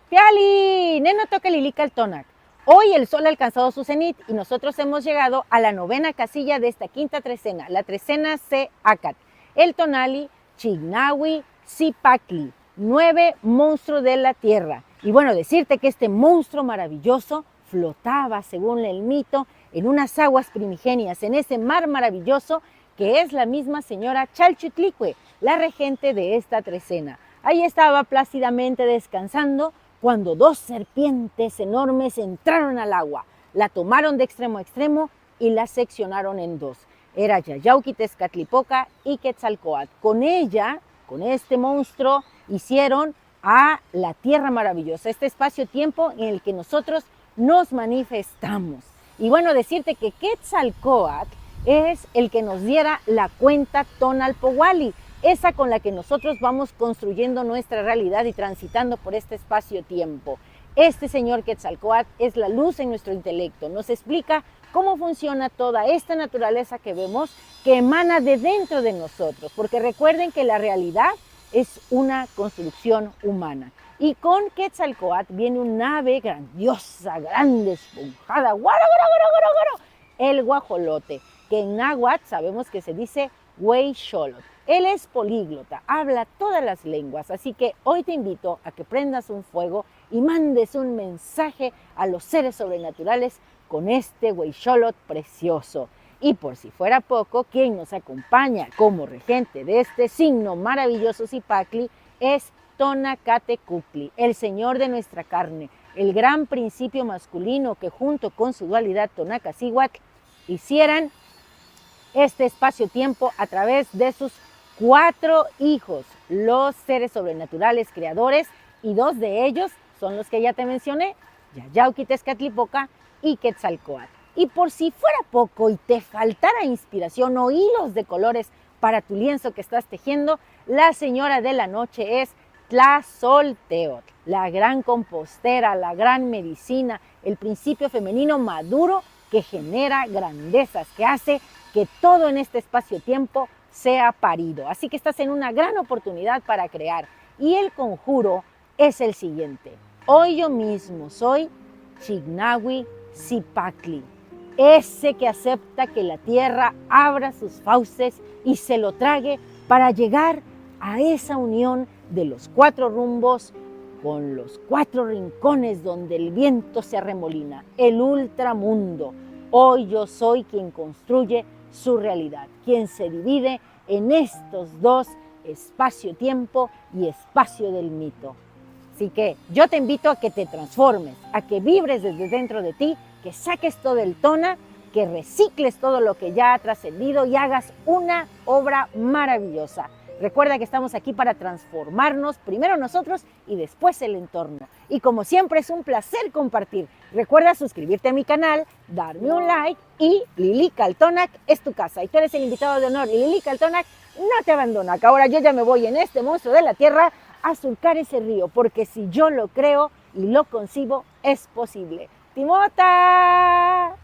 Piali, neno toca Lilica Hoy el sol ha alcanzado su cenit y nosotros hemos llegado a la novena casilla de esta quinta trecena, la trecena C Acat, el tonali Chignahui Zipacli, 9 monstruo de la tierra. Y bueno, decirte que este monstruo maravilloso flotaba, según el mito, en unas aguas primigenias, en ese mar maravilloso que es la misma señora Chalchutlicue, la regente de esta trecena. Ahí estaba plácidamente descansando cuando dos serpientes enormes entraron al agua, la tomaron de extremo a extremo y la seccionaron en dos. Era Yayauquitezcatlipoca y Quetzalcóatl. Con ella, con este monstruo, hicieron a la Tierra Maravillosa, este espacio-tiempo en el que nosotros nos manifestamos. Y bueno, decirte que Quetzalcóatl es el que nos diera la cuenta Tonalpohualli, esa con la que nosotros vamos construyendo nuestra realidad y transitando por este espacio-tiempo. Este señor Quetzalcóatl es la luz en nuestro intelecto, nos explica cómo funciona toda esta naturaleza que vemos, que emana de dentro de nosotros, porque recuerden que la realidad es una construcción humana. Y con Quetzalcóatl viene un ave grandiosa, grande, esponjada, el guajolote, que en náhuatl sabemos que se dice Hueyxolotl. Él es políglota, habla todas las lenguas, así que hoy te invito a que prendas un fuego y mandes un mensaje a los seres sobrenaturales con este Hueyxolotl precioso. Y por si fuera poco, quien nos acompaña como regente de este signo maravilloso Zipacli es Tonacatecupli, el señor de nuestra carne, el gran principio masculino que junto con su dualidad Tonacacihuatl hicieran este espacio-tiempo a través de sus 4 hijos, los seres sobrenaturales creadores, y 2 de ellos son los que ya te mencioné, Yayauquitezcatlipoca y Quetzalcóatl. Y por si fuera poco y te faltara inspiración o hilos de colores para tu lienzo que estás tejiendo, la señora de la noche es Tlazolteotl, la gran compostera, la gran medicina, el principio femenino maduro que genera grandezas, que hace que todo en este espacio-tiempo sea parido. Así que estás en una gran oportunidad para crear. Y el conjuro es el siguiente. Hoy yo mismo soy Chignahui Zipacli, ese que acepta que la tierra abra sus fauces y se lo trague para llegar a esa unión de los 4 rumbos con los 4 rincones donde el viento se arremolina, el ultramundo. Hoy yo soy quien construye su realidad, quien se divide en estos 2, espacio-tiempo y espacio del mito. Así que yo te invito a que te transformes, a que vibres desde dentro de ti, que saques todo el tona, que recicles todo lo que ya ha trascendido y hagas una obra maravillosa. Recuerda que estamos aquí para transformarnos, primero nosotros y después el entorno. Y como siempre es un placer compartir. Recuerda suscribirte a mi canal, darme un like y Lilica Altonac es tu casa. Y tú eres el invitado de honor y Lilica Altonac no te abandona. Que ahora yo ya me voy en este monstruo de la tierra a surcar ese río, porque si yo lo creo y lo concibo, es posible. ¡Timota!